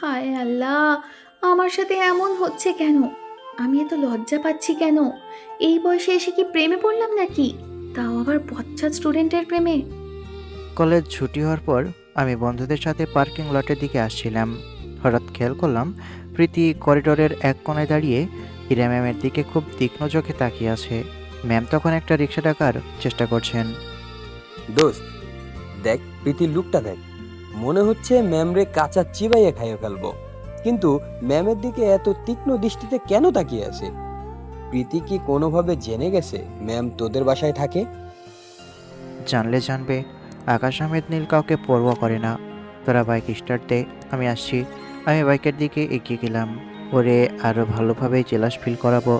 হায় আল্লাহ! আমার সাথে এমন হচ্ছে কেন? আমি এত লজ্জা পাচ্ছি কেন? এই বয়সে এসে কি প্রেমে পড়লাম নাকি? তাও আবার বচ্চা স্টুডেন্টের প্রেমে। কলেজ ছুটি হওয়ার পর আমি বন্ধুদের সাথে পার্কিং লটের দিকে আসছিলাম। হঠাৎ খেয়াল করলাম প্রীতি করিডোরের এক কোণায় দাঁড়িয়ে ইরা ম্যামের দিকে খুব তীক্ষ্ণ চোখে তাকিয়ে আছে। ম্যাম তখন একটা রিক্সা ডাকার চেষ্টা করছেন। দোস্ত, দেখ প্রীতির লুকটা দেখ। মনে হচ্ছে ম্যামরে কাঁচা চিবাইয়ে খাইয়ে ফেলবো। কিন্তু ম্যামের দিকে এত তীক্ষ্ণ দৃষ্টিতে কেন তাকিয়ে আছে? প্রীতি কি কোনোভাবে জেনে গেছে ম্যাম তোদের বাসায় থাকে? জানলে জানবে, আকাশ আহমেদ নীল কাউকে পরোয়া করে না। তোরা বাইক স্টার্ট দে, আমি আসছি। আমি বাইকের দিকে এগিয়ে গেলাম। ওরে আরও ভালোভাবে জেলাস ফিল করাবো,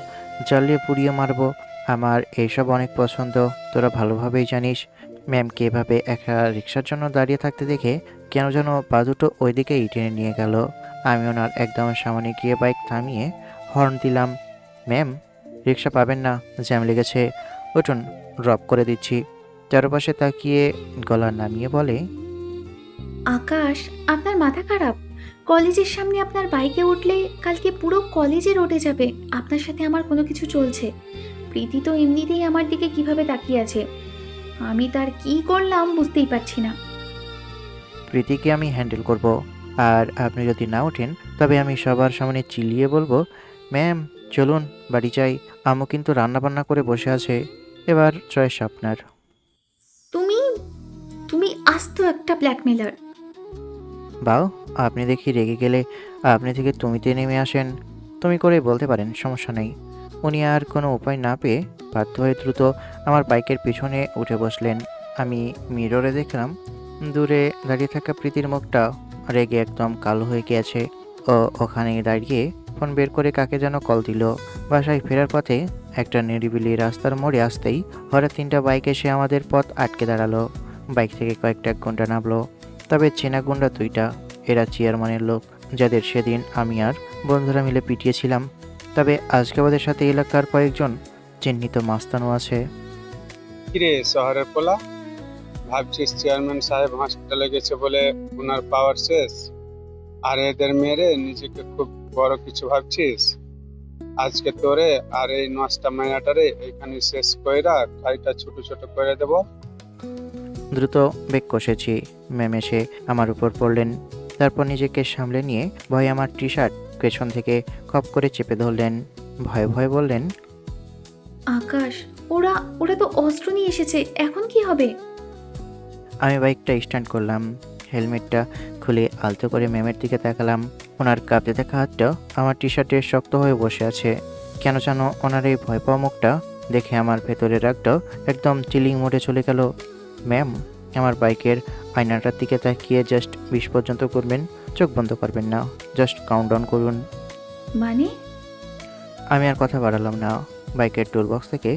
জ্বালিয়ে পুড়িয়ে মারবো। আমার এইসব অনেক পছন্দ, তোরা ভালোভাবেই জানিস। ম্যামকে এভাবে একা রিক্সার জন্য দাঁড়িয়ে থাকতে দেখে কেন যেন পা দুটো ওইদিকেই টেনে নিয়ে গেল। আমি ওনার একদম সামনে গিয়ে বাইক থামিয়ে হর্ন দিলাম। ম্যাম, রিক্সা পাবেন না, জ্যাম লেগেছে, উঠুন, ড্রপ করে দিচ্ছি। চারপাশে তাকিয়ে গলা নামিয়ে বলে, আকাশ, আপনার মাথা খারাপ? কলেজের সামনে আপনার বাইকে উঠলে কালকে পুরো কলেজে রটে যাবে আপনার সাথে আমার কোনো কিছু চলছে। প্রীতি তো এমনিতেই আমার দিকে কিভাবে তাকিয়ে আছে। আমি তার কি করলাম বুঝতেই পারছি না। প্রীতিকে আমি হ্যান্ডেল করব। আর আপনি যদি না ওঠেন তবে আমি সবার সামনে চিল্লিয়ে বলবো, ম্যাম চলুন বাড়ি যাই, আম্মু কিন্তু রান্না বান্না করে বসে আছে। এবার চয়েস আপনার। তুমি তুমি আস্ত একটা ব্ল্যাকমেলার। বাও, আপনি দেখি রেগে গেলে আপনি থেকে তুমিতে নেমে আসেন। তুমি করে বলতে পারেন, সমস্যা নেই। উনি আর কোনো উপায় না পেয়ে বাধ্য হয়ে দ্রুত আমার বাইকের পিছনে উঠে বসলেন। আমি মিররে দেখলাম দূরে দাঁড়িয়ে থাকা প্রীতির মুখটা রেগে একদম কালো হয়ে গিয়েছে। ও ওখানেই দাঁড়িয়ে ফোন বের করে কাকে যেন কল দিল। বাসায় ফেরার পথে একটা নিরিবিলি রাস্তার মোড়ে আসতেই হঠাৎ 3টা বাইক এসে আমাদের পথ আটকে দাঁড়ালো। বাইক থেকে কয়েকটা গুন্ডা নামলো, তবে চেনা গুন্ডা 2টা। এরা চেয়ারম্যানের লোক, যাদের সেদিন আমি আর বন্ধুরা মিলে পিটিয়েছিলাম। তবে আজকে ওদের সাথে এলাকার কয়েকজন চিহ্নিত মাস্তানও আছে। কিরে শহরের পোলা, ভাবছিস চেয়ারম্যান সাহেব হসপিটালে গেছে বলে ওনার পাওয়ার শেষ, আর এদের মেরে নিজেকে খুব বড় কিছু ভাবছিস? আজকে তোরে আর এই নষ্টা মাইয়াটারে এখানে শেষ কইরা খাইটা ছোট ছোট করে দেব। দ্রুত বেগ কষেছি। ম্যাম এসে আমার উপর পড়লেন, তারপর নিজেকে সামলে নিয়ে ভয়ে আমার টি শার্ট পেছন থেকে খপ করে চেপে ধরলেন। ভয়ে ভয়ে বললেন, আকাশ, ওরা ওরা তো অস্ত্র নিয়ে এসেছে, এখন কি হবে? আমি বাইকটা স্ট্যান্ড করলাম, হেলমেটটা খুলে আলতো করে ম্যামের দিকে তাকালাম। ওনার কাঁপতে থাকা হাতটা আমার টি শার্টে শক্ত হয়ে বসে আছে। কেন যেন ওনার এই ভয় পাওয়া মুখটা দেখে আমার ভেতরের রাগটা একদম চিলিং মোডে চলে গেল। ম্যাম, আমার বাইকের আয়নাটার দিকে তাকিয়ে জাস্ট 20 পর্যন্ত করবেন, চোখ বন্ধ করবেন না, জাস্ট কাউন্টডাউন করুন। মানে? আমি আর কথা বাড়ালাম না। বাইকের টুলবক্স থেকে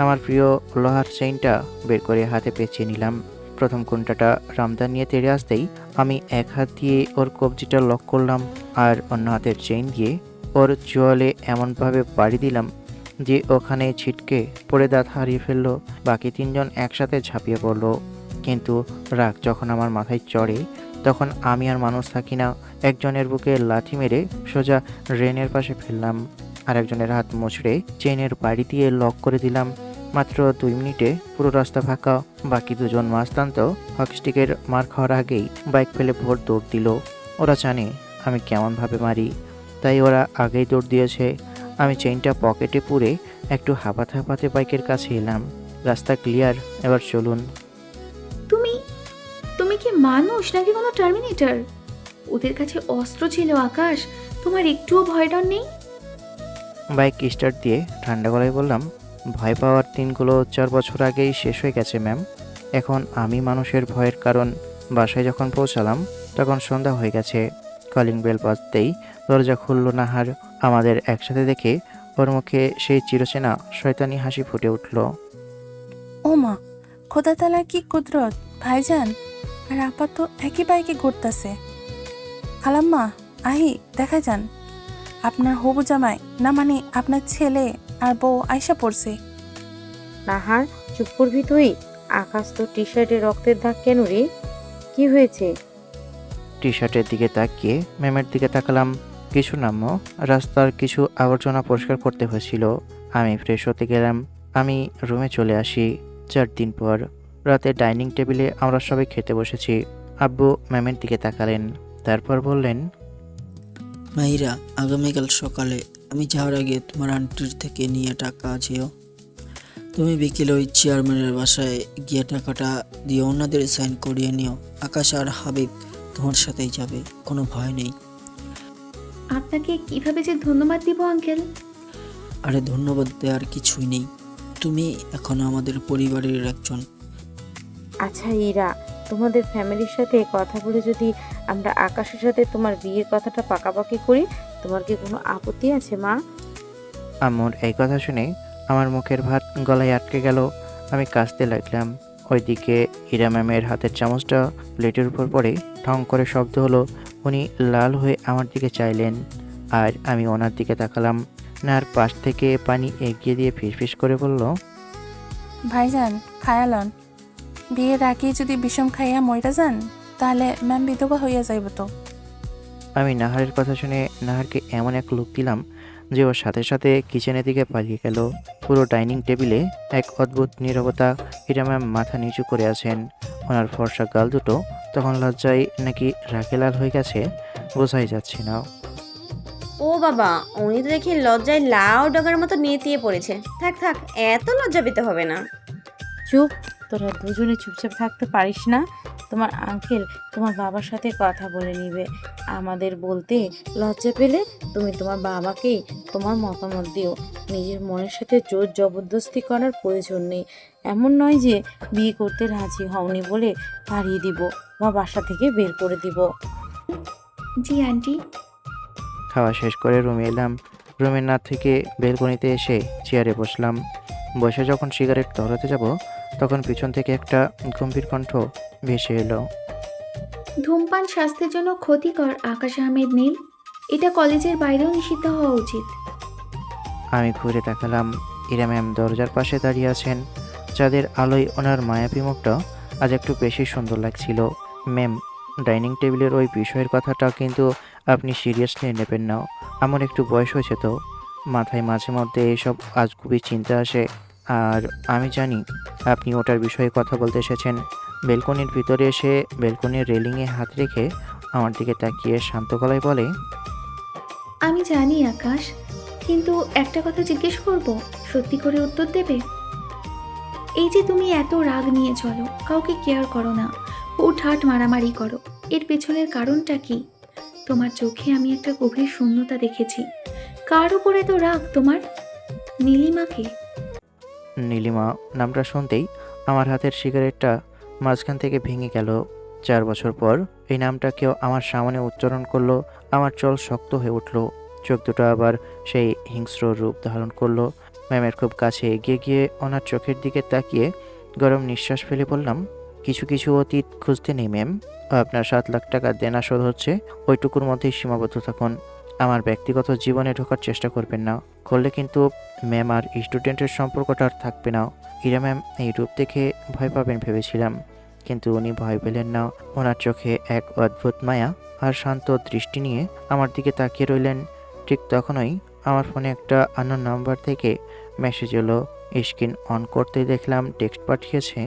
আমার প্রিয় লোহার চেইনটা বের করে হাতে পেঁচিয়ে নিলাম। প্রথম কোণটাটা রামদা নিয়ে তেড়ে আসতেই আমি এক হাত দিয়ে ওর কবজিটা লক করলাম, আর অন্য হাতের চেইন দিয়ে ওর চোয়ালে এমনভাবে বাড়ি দিলাম যে ওখানে ছিটকে পড়ে দাঁত হারিয়ে ফেললো। বাকি 3জন একসাথে ঝাঁপিয়ে পড়লো। কিন্তু রাগ যখন আমার মাথায় চড়ে, তখন আমি আর মানুষ থাকি না। একজনের বুকে লাথি মেরে সোজা রেনের পাশে ফেললাম, আর একজনের হাত মুচড়ে চেইনের বাড়ি দিয়ে লক করে দিলাম। মাত্র 2 মিনিটে পুরো রাস্তা ফাঁকা। বাকি 2জন মাস্তান তো হকস্টিকের মার খাওয়ার আগেই বাইক ফেলে ভোর দৌড় দিল। ওরা জানে আমি কেমনভাবে মারি, তাই ওরা আগেই দৌড় দিয়েছে। আমি চেইনটা পকেটে পুরে একটু হাঁপাতে হাঁপাতে বাইকের কাছে এলাম। রাস্তা ক্লিয়ার, এবার চলুন। তুমি তুমি কি মানুষ নাকি কোনো টার্মিনেটর? ওদের কাছে অস্ত্র ছিল আকাশ, তোমার একটুও ভয় ডর নেই? বাইক স্টার্ট দিয়ে ঠান্ডা গলায় বললাম, ভয় পাওয়ার দিনগুলো 4 বছর আগেই শেষ হয়ে গেছে ম্যাম। এখন আমি মানুষের ভয়ের কারণ। বাসায় যখন পৌঁছালাম তখন সন্ধ্যা হয়ে গেছে। কলিং বেল বাজতেই দরজা খুলল নাহার। আমাদের একসাথে দেখে ওর মুখে সেই চিরচেনা শয়তানি হাসি ফুটে উঠল। ও মা, খোদা তালার কি কুদরত! ভাইজান আর আপা তো একই বাইকে ঘুরতেছে। খালাম্মা, আহি দেখা যান, আপনার হবু জামাই, না মানে আপনার ছেলে আর বউ আইসা পড়ছে। নাহার, চুপ করবি তুই? আকাশ তো টি শার্টে রক্তের দাগ কেন রে? কি হয়েছে? টি শার্টের দিকে তাকিয়ে ম্যামের দিকে তাকালাম। কিছু নাম্য রাস্তার কিছু আবর্জনা পরিষ্কার করতে হয়েছিল। আমি ফ্রেশ হতে গেলাম। আমি রুমে চলে আসি 4 দিন পর। রাতে ডাইনিং টেবিলে আমরা সবাই খেতে বসেছি। আব্বু ম্যামের দিকে তাকালেন, তারপর বললেন, মাহিরা, আগামীকাল সকালে আমি যাওয়ার আগে তোমার আন্টির থেকে নিয়ে টাকা যেও। তুমি বিকেলে ওই চেয়ারম্যানের বাসায় গিয়ে টাকাটা দিয়ে ওনাদের সাইন করিয়ে নিও। আকাশ আর হাবিব তোমার সাথেই যাবে, কোনো ভয় নেই। আপনাকে কিভাবে যে ধন্যবাদ দিব আঙ্কেল। আরে ধন্যবাদ দেওয়ার কিছুই নেই, তুমি এখন আমাদের পরিবারের একজন। আচ্ছা ইরা, তোমাদের ফ্যামিলির সাথে কথা বলে যদি আমরা আকাশের সাথে তোমার বিয়ের কথাটা পাকাপাকি করি, তোমার কি কোনো আপত্তি আছে মা? আম্মুর এই কথা শুনে আমার মুখের ভাত গলায় আটকে গেল। আমি কাশতে লাগলাম। ওইদিকে ইরা ম্যামের হাতের চামচটা প্লেটের উপর পড়ে ঠং করে শব্দ হলো। উনি লাল হয়ে আমার দিকে চাইলেন, আর আমি ওনার দিকে তাকালাম। নার পাশ থেকে পানি এগিয়ে দিয়ে ফিসফিস করে বলল, ভাইজান খায়ালন, বিয়ের আগে যদি বিষম খাইয়া মইরা যান তাহলে ম্যাম বিধবা হইয়া যাইব তো। আমি নাহারের কথা শুনে নাহারকে এমন এক লুক দিলাম যে ওর সাথে সাথে কিচেনের দিকে পালিয়ে গেল। পুরো ডাইনিং টেবিলে এক অদ্ভুত নীরবতা। ইরা ম্যাম মাথা নিচু করে আছেন। ওনার ফর্সা গাল দুটো তখন লজ্জায় নাকি রাগে লাল হয়ে গেছে, বোঝাই যাচ্ছে না। ও বাবা, উনি তো দেখি লজ্জায় লাউ ডগার মতো নেতিয়ে পড়েছে। থাক থাক, এত লজ্জা পেতে হবে না। চুপ, তোরা দুজনে চুপচাপ থাকতে পারিস না? তোমার আঙ্কেল তোমার বাবার সাথে কথা বলে নিবে। আমাদের বলতে লজ্জা পেলে তুমি তোমার বাবাকেই তোমার মতামত দিও। নিজের মনের সাথে জোর জবরদস্তি করার প্রয়োজন নেই। এমন নয় যে বিয়ে করতে রাজি হওনি বলে তাড়িয়ে দিব বা বাসা থেকে বের করে দিব। জি আন্টি। খাওয়া শেষ করে রুমে এলাম। রুমের না থেকে বেলকনিতে এসে চেয়ারে বসলাম। বসে যখন সিগারেট ধরাতে যাব তখন পিছন থেকে একটা গম্ভীর কণ্ঠ ভেসে এলো। ধূমপান স্বাস্থ্যের জন্য ক্ষতিকর আকাশ আহমেদ নীল। এটা কলেজের বাইরেও নিষিদ্ধ হওয়া উচিত। আমি ঘুরে তাকালাম। ইরা ম্যাম দরজার পাশে দাঁড়িয়ে আছেন। চাঁদের আলোয় ওনার মায়াবী মুখটা আজ একটু বেশি সুন্দর লাগছিল। ম্যাম, ডাইনিং টেবিলের ওই বিষয়ের কথাটা কিন্তু আপনি সিরিয়াসলি নেবেন না। আমার একটু বয়স হয়েছে তো, মাথায় মাঝে মধ্যে এইসব আজগুবি চিন্তা আসে। আর আমি জানি আপনি ওটার বিষয়ে কথা বলতে এসেছেন। বেলকনির ভিতরে এসে বেলকনির রেলিংয়ে হাত রেখে আমার দিকে তাকিয়ে শান্ত গলায় বলে, আমি জানি আকাশ, কিন্তু একটা কথা জিজ্ঞেস করব, সত্যি করে উত্তর দেবে? এই যে তুমি এত রাগ নিয়ে চলো, কাউকে কেয়ার করো না, হুটহাট মারামারি করো, এর পেছনের কারণটা কি? তোমার চোখে আমি একটা গভীর শূন্যতা দেখেছি। কার উপরে তো রাগ তোমার? নীলিমাকে? নীলিমা নামটা শুনতেই আমার হাতের সিগারেটটা মাঝখান থেকে ভেঙে গেল। 4 বছর পর এই নামটা কেউ আমার সামনে উচ্চারণ করলো। আমার চল শক্ত হয়ে উঠল। চোখ দুটো আবার সেই হিংস্র রূপ ধারণ করলো। ম্যামের খুব কাছে এগিয়ে গিয়ে ওনার চোখের দিকে তাকিয়ে গরম নিঃশ্বাস ফেলে বললাম, কিছু কিছু অতীত খুঁজতে নেই ম্যাম। আপনার 7 লাখ টাকা দেনা শোধ হচ্ছে, ওইটুকুর মধ্যেই সীমাবদ্ধ থাকুন। আমার ব্যক্তিগত জীবনে ঢোকার চেষ্টা করবেন না। করলে কিন্তু ম্যাম আর স্টুডেন্টের সম্পর্কটা আর থাকবে না। ইরা ম্যাম এই রূপ দেখে ভয় পাবেন ভেবেছিলাম, কিন্তু উনি ভয় পেলেন না। ওনার চোখে এক অদ্ভুত মায়া আর শান্ত দৃষ্টি নিয়ে আমার দিকে তাকিয়ে রইলেন। ঠিক তখনই আমার ফোনে একটা আননোন নাম্বার থেকে মেসেজ এলো। স্ক্রিন অন করতেই দেখলাম টেক্সট পাঠিয়েছে,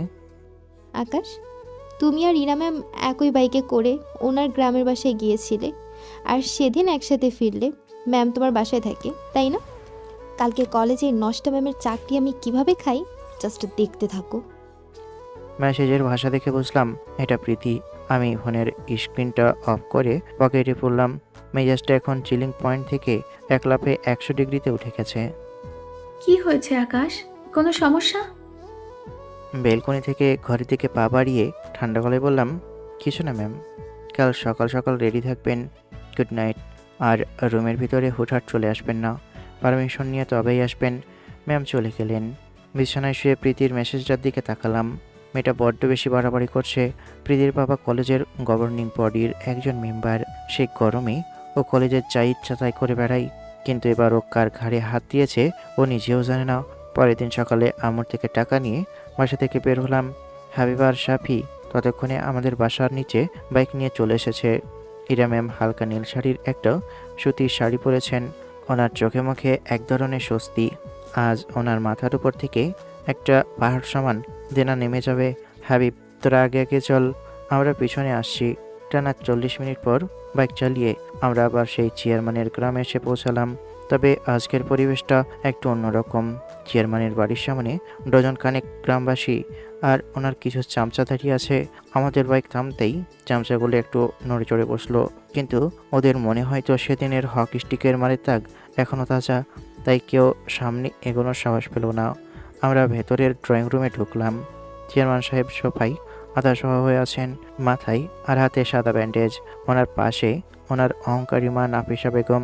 আকাশ, তুমি আর ইরা ম্যাম একই বাইকে করে ওনার গ্রামের বাসায় গিয়েছিলে, আর সেদিন একসাথে ফিরলে। ম্যাম তোমার বাসায় থাকে, তাই না? কালকে কলেজে নষ্ট ম্যামের চাকরি আমি কিভাবে খাই, জাস্ট দেখতে থাকো। মেসেজের ভাষা দেখে বুঝলাম এটা প্রীতি। আমি ফোনের স্ক্রিনটা অফ করে পকেটে পড়লাম। মেজাজটা এখন চিলিং পয়েন্ট থেকে এক লাফে 100 ডিগ্রিতে উঠে গেছে। কি হয়েছে আকাশ? কোনো সমস্যা? বেলকনি থেকে ঘরের দিকে পা বাড়িয়ে ঠান্ডা গলায় বললাম, কিছু না ম্যাম, কাল সকাল সকাল রেডি থাকবেন। Good night. আর রুমের ভিতরে হুটহাট চলে আসবেন না, পারমিশন নিয়ে তবেই আসবেন। ম্যাম চলে গেলেন। বিছানায় শুয়ে প্রীতির মেসেজটার দিকে তাকালাম। মেয়েটা বড্ড বেশি বাড়াবাড়ি করছে। প্রীতির বাবা কলেজের গভর্নিং বডির একজন মেম্বার। সে গরমে ও কলেজের যা ইচ্ছা তাই করে বেড়ায়, কিন্তু এবার ও কার ঘাড়ে হাত দিয়েছে ও নিজেও জানে না। পরের দিন সকালে আমার থেকে টাকা নিয়ে বাসা থেকে বের হলাম। হাবিবা আর সাফি ততক্ষণে আমাদের বাসার নিচে বাইক নিয়ে চলে এসেছে। ইরা ম্যাম হালকা নীল শাড়ির একটা সুতির শাড়ি পরেছেন। ওনার চোখে মুখে এক ধরনের স্বস্তি। আজ ওনার মাথার উপর থেকে একটা পাহাড় সমান দেনা নেমে যাবে। হাবিব, তোরা আগে আগে চল, আমরা পিছনে আসছি। টানা 40 মিনিট পর বাইক চালিয়ে আমরা আবার সেই চেয়ারম্যানের গ্রামে এসে পৌঁছালাম। তবে আজকের পরিবেশটা একটু অন্যরকম। চেয়ারম্যানের বাড়ির সামনে ডজন খানেক গ্রামবাসী আর ওনার কিছু চামচা দাঁড়িয়ে আছে। আমাদের বাইক থামতেই চামচাগুলো একটু নড়ে চড়ে বসলো, কিন্তু ওদের মনে হয়তো সেদিনের হকি স্টিকের মারের দাগ এখনও তাজা, তাই কেউ সামনে এগোনোর সাহস পেল না। আমরা ভেতরের ড্রয়িং রুমে ঢুকলাম। চেয়ারম্যান সাহেব সোফায় আধা শোয়া হয়ে আছেন, মাথায় আর হাতে সাদা ব্যান্ডেজ। ওনার পাশে ওনার অহংকারী মা নাফিসা বেগম।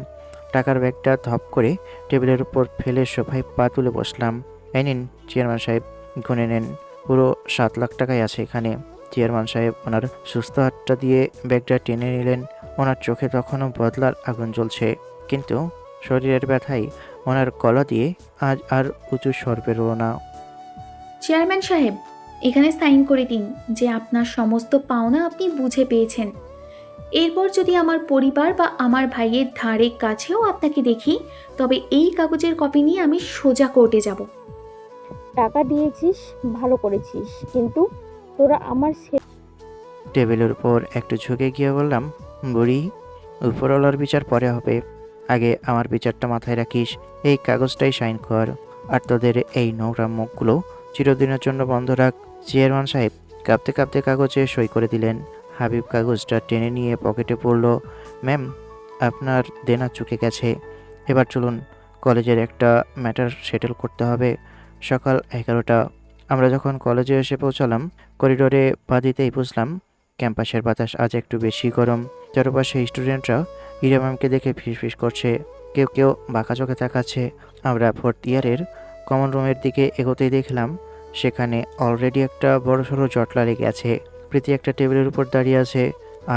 টাকার ব্যাগটা ধপ করে টেবিলের উপর ফেলে সোফায় পা তুলে বসলাম। এই নিন চেয়ারম্যান সাহেব, গুনে নেন, পুরো 7 লাখ টাকাই আছে এখানে। চেয়ারম্যান সাহেব ওনার সুস্থ হাতটা দিয়ে ব্যাগটা টেনে নিলেন। ওনার চোখে তখনও বদলার আগুন জ্বলছে, কিন্তু শরীরের ব্যথায় ওনার গলা দিয়ে আজ আর উঁচু স্বর বেরোলো না। চেয়ারম্যান সাহেব, এখানে সাইন করে দিন যে আপনার সমস্ত পাওনা আপনি বুঝে পেয়েছেন। এরপর যদি আমার পরিবার বা আমার ভাইয়ের ধারে কাছেও আপনাকে দেখি, তবে এই কাগজের কপি নিয়ে আমি সোজা কোর্টে যাব। টাকা দিয়েছিস, ভালো করেছিস, কিন্তু তোরা আমার টেবিলের উপর একটু ঝুঁকে গিয়ে বললাম, বুড়ি, উপরওয়ালার বিচার পরে হবে, আগে আমার বিচারটা মাথায় রাখিস। এই কাগজটাই সাইন কর, আর তোদের এই নোংরা মুখগুলো চিরদিনের জন্য বন্ধ রাখ। চেয়ারম্যান সাহেব কাঁপতে কাঁপতে কাগজে সই করে দিলেন। হাবিব কাগজটা টেনে নিয়ে পকেটে পড়ল। ম্যাম, আপনার দেনা চুকে গেছে। এবার চলুন, কলেজের একটা ম্যাটার সেটেল করতে হবে। সকাল 11টা। আমরা যখন কলেজে এসে পৌঁছালাম, করিডোরে পা দিতেই বুঝলাম ক্যাম্পাসের বাতাস আজ একটু বেশি গরম। চারপাশে স্টুডেন্টরা ইরা ম্যামকে দেখে ফিসফিস করছে, কেউ কেউ বাঁকা চোখে তাকাচ্ছে। আমরা 4th ইয়ারের কমন রুমের দিকে এগোতেই দেখলাম সেখানে অলরেডি একটা বড়সড় জটলা লেগে আছে। প্রীতি একটা টেবিলের উপর দাঁড়িয়ে আছে,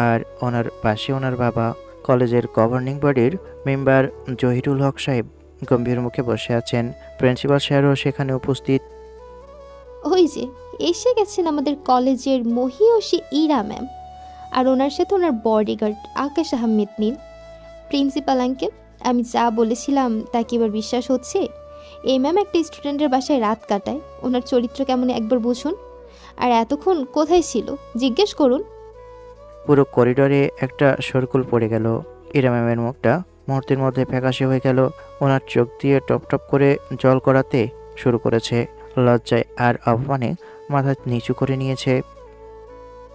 আর ওনার পাশে ওনার বাবা। কলেজের গভর্নিং বডির মেম্বার জহিরুল হক সাহেব গম্ভীর মুখে বসে আছেন। প্রিন্সিপাল স্যারও সেখানে উপস্থিত। ওই যে এসে গেছেন আমাদের কলেজের মহিয়সী ইরা ম্যাম, আর ওনার সাথে ওনার বডিগার্ড আকাশ আহমেদ নীল। প্রিন্সিপাল আঙ্কেল, আমি যা বলেছিলাম তা কি এবার বিশ্বাস হচ্ছে? এই ম্যাম একটা স্টুডেন্টের বাসায় রাত কাটায়, ওনার চরিত্র কেমন একবার বুঝুন। আর এতক্ষণ কোথায় ছিল জিজ্ঞেস করুন। পুরো করিডোরে একটা সরকুল পড়ে গেল। ইরা ম্যামের মুখটা মুহূর্তের মধ্যে ফ্যাকাশে হয়ে গেল। ওনার চোখ দিয়ে টপ টপ করে জল গড়াতে শুরু করেছে। লজ্জায় আর অপমানে মাথা নিচু করে নিয়েছে।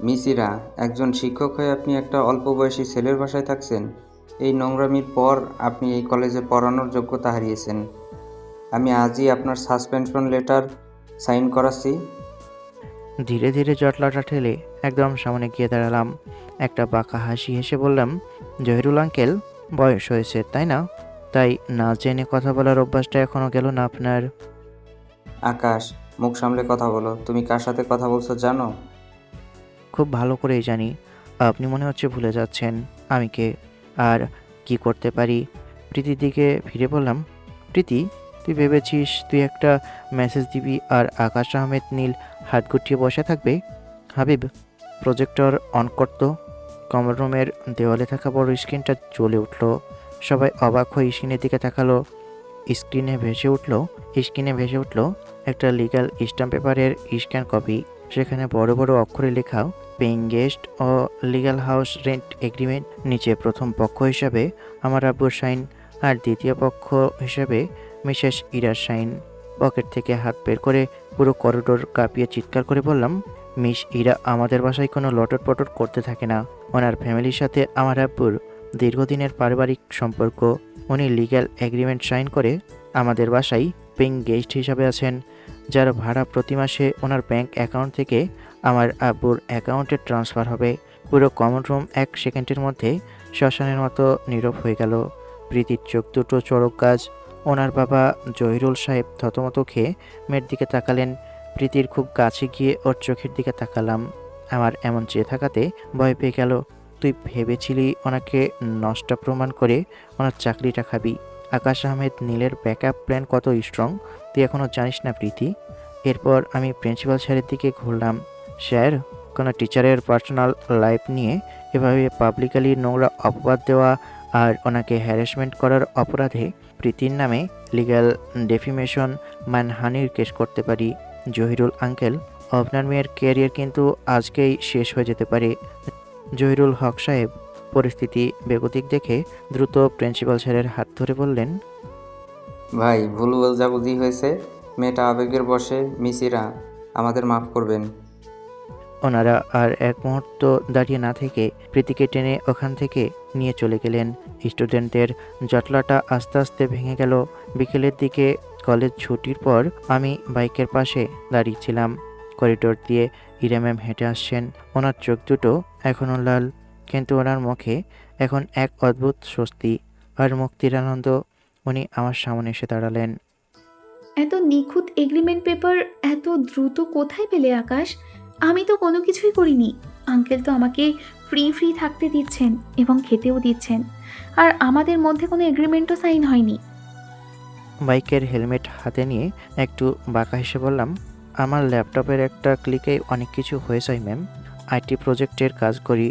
মিস ইরা, একজন শিক্ষক হয়ে আপনি একটা অল্প বয়সী ছেলের বাসায় থাকছেন। এই নোংরামির পর আপনি এই কলেজে পড়ানোর যোগ্যতা হারিয়েছেন। আমি আজই আপনার সাসপেনশন লেটার সাইন করাচ্ছি। ধীরে ধীরে জটলাটা ঠেলে একদম সামনে গিয়ে দাঁড়ালাম। একটা বাঁকা হাসি হেসে বললাম, জহিরুল আঙ্কেল, বয়স হয়েছে তাই না? তাই না জেনে কথা বলার অভ্যাসটা এখনো গেল না আপনার? আকাশ, মুখ সামলে কথা বলো। তুমি কার সাথে কথা বলছো জানো? খুব ভালো করেই জানি। আপনি মনে হচ্ছে ভুলে যাচ্ছেন আমি কে আর কি করতে পারি। প্রীতির দিকে ফিরে বললাম, প্রীতি, তুই ভেবেছিস তুই একটা মেসেজ দিবি আর আকাশ আহমেদ নীল হাত গুটিয়ে বসে থাকবে? হাবিব, প্রজেক্টর অন করতো। কমন রুমের দেওয়ালে থাকা বড় স্ক্রিনটা জ্বলে উঠল। সবাই অবাক হয়ে স্ক্রিনের দিকে তাকালো। স্ক্রিনে ভেসে উঠল একটা লিগ্যাল স্ট্যাম্প পেপারের স্ক্যান কপি। সেখানে বড় বড় অক্ষরে লেখা পেইং গেস্ট ও লিগ্যাল হাউস রেন্ট এগ্রিমেন্ট। নিচে প্রথম পক্ষ হিসাবে আমার আব্বুর সাইন, আর দ্বিতীয় পক্ষ হিসাবে মিসেস ইরার সাইন। পকেট থেকে হাত বের করে পুরো করিডোর কাঁপিয়ে চিৎকার করে বললাম, মিস ইরা আমাদের বাসায় কোনো লটর পটর করতে থাকে না। ওনার ফ্যামিলির সাথে আমার আব্বুর দীর্ঘদিনের পারিবারিক সম্পর্ক। উনি লিগ্যাল এগ্রিমেন্ট সাইন করে আমাদের বাসায় পেইং গেস্ট হিসাবে আছেন, যার ভাড়া প্রতি মাসে ওনার ব্যাংক অ্যাকাউন্ট থেকে আমার আব্বুর অ্যাকাউন্টে ট্রান্সফার হবে। পুরো কমন রুম 1 সেকেন্ডের মধ্যে শ্মশানের মতো নীরব হয়ে গেল। প্রীতির চোখ দুটো চড়ক গাছ। ওনার বাবা জহিরুল সাহেব থতমত খেয়ে মেয়ের দিকে তাকালেন। প্রীতির খুব কাছে গিয়ে ওর চোখের দিকে তাকালাম। আমার এমন চেয়ে থাকাতে ভয় পেয়ে গেল। তুই ভেবেছিলি ওনাকে নষ্ট প্রমাণ করে ওনার চাকরিটা খাবি। আকাশ আহমেদ নীলের ব্যাকআপ প্ল্যান কত স্ট্রং তুই এখনও জানিস না প্রীতি। এরপর আমি প্রিন্সিপাল স্যারের দিকে ঘুরলাম। স্যার, কোনো টিচারের পার্সোনাল লাইফ নিয়ে এভাবে পাবলিকালি নোংরা অপবাদ দেওয়া আর ওনাকে হ্যারাসমেন্ট করার অপরাধে প্রীতির নামে লিগ্যাল ডেফিমেশন মানহানির কেস করতে পারি। জহিরুল আঙ্কেল, আপনার মেয়ের ক্যারিয়ার কিন্তু আজকেই শেষ হয়ে যেতে পারে। জহিরুল হক সাহেব পরিস্থিতি বেগতিক দেখে দ্রুত প্রিন্সিপাল স্যারের হাত ধরে বললেন, ভাই, ভুল বোঝাবুঝি হয়েছে, মেয়েটা আবেগের বশে। মিসিরা, আমাদের মাফ করবেন। ওনারা আর এক মুহূর্ত দাঁড়িয়ে না থেকে প্রীতিকে টেনে ওখান থেকে নিয়ে চলে গেলেন। স্টুডেন্টদের জটলাটা আস্তে আস্তে ভেঙে গেল। বিকেলের দিকে কলেজ ছুটির পর আমি বাইকের পাশে দাঁড়িয়েছিলাম। করিডোর দিয়ে ইরা ম্যাম হেঁটে আসছেন। ওনার চোখ দুটো এখনও লাল, কিন্তু ওনার মুখে এখন এক অদ্ভুত স্বস্তি আর মুক্তির আনন্দ। উনি আমার সামনে এসে দাঁড়ালেন। এত নিখুঁত এগ্রিমেন্ট পেপার এত দ্রুত কোথায় পেলে আকাশ? আমি তো কোনো কিছুই করিনি। আঙ্কেল তো আমাকে ফ্রি থাকতে দিচ্ছেন এবং খেতেও দিচ্ছেন, আর আমাদের মধ্যে কোনো এগ্রিমেন্টও সাইন হয়নি। বাইকের হেলমেট হাতে নিয়ে একটু বাঁকা হেসে বললাম, আমার ল্যাপটপের একটা ক্লিকেই অনেক কিছু হয়ে যায় ম্যাম। আইটি প্রজেক্টের কাজ করি।